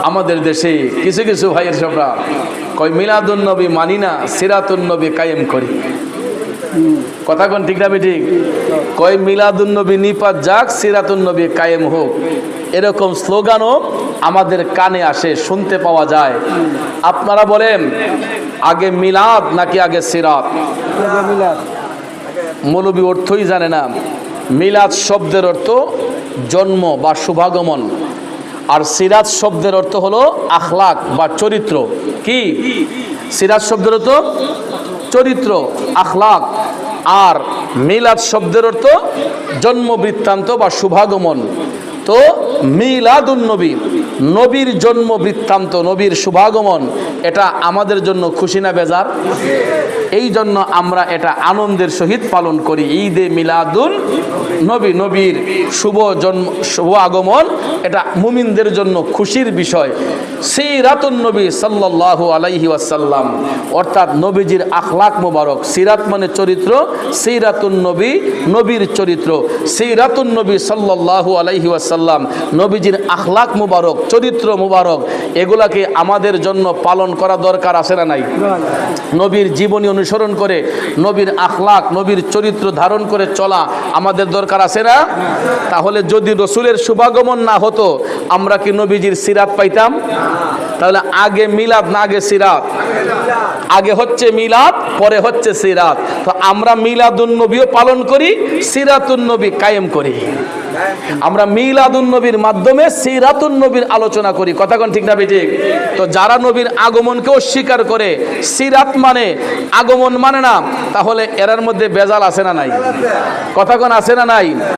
আমাদের দেশে কিছু কিছু ভাইয়ের সবরা কয় মিলাদুন নবী মানি না, সিরাতুন নবী কায়েম করি। কথা কোন ঠিক না ঠিক? কয় মিলাদুন নবী নিপাত যাক, সিরাতুন নবী কায়েম হোক, এরকম স্লোগানও আমাদের কানে আসে, শুনতে পাওয়া যায়। আপনারা বলেন আগে মিলাদ নাকি আগে সিরাত? মৌলবী অর্থই জানে না। মিলাদ শব্দের অর্থ জন্ম বা শুভাগমন, আর সিরাত শব্দের অর্থ হলো আখলাক বা চরিত্র। কি সিরাত শব্দের অর্থ? চরিত্র, আখলাক। আর মিলাদ শব্দের অর্থ জন্ম বৃত্তান্ত বা শুভাগমন। তো মিলাদুন নবী, নবীর জন্ম বৃত্তান্ত, নবীর শুভাগমন, এটা আমাদের জন্য খুশি না বেজার? এই জন্য আমরা এটা আনন্দের সহিত পালন করি। ঈদে মিলাদুন নবী, নবীর শুভ জন্ম, শুভ আগমন, এটা মুমিনদের জন্য খুশির বিষয়। সিরাতুন নবী সাল্লাল্লাহু আলাইহি ওয়াসাল্লাম, অর্থাৎ নবীজির আখলাক মোবারক। সিরাত মানে চরিত্র, সিরাতুন নবী নবীর চরিত্র। সিরাতুন নবী সাল্লাল্লাহু আলাইহি ওয়াসাল্লাম, নবীজির আখলাক মোবারক, চরিত্র মোবারক, এগুলাকে আমাদের জন্য পালন করা দরকার আছে না নাই? নবীর জীবনী অনুসরণ করে, নবীর আখলাক, নবীর চরিত্র ধারণ করে চলা আমাদের দরকার আছে না? তাহলে যদি রসুলের শুভাগমন না হতো, আমরা কি নবীজির সিরাত পাইতাম? তাহলে আগে মিলাদ না আগে সিরাত? আগে হচ্ছে মিলাদ, পরে হচ্ছে সিরাত। তো আমরা মিলাদুন নবীও পালন করি, সিরাতুন নবী কায়েম করি। আমরা মিলাদুন নবীর মাধ্যমে সিরাতুন নবীর আলোচনা করি। কথা কোন ঠিক না ঠিক? তো যারা নবীর আগমনকে অস্বীকার করে, সিরাত মানে আগমন মানে না, তাহলে এরার মধ্যে বেজাল আছে না নাই? কথা কোন আছে না নাই?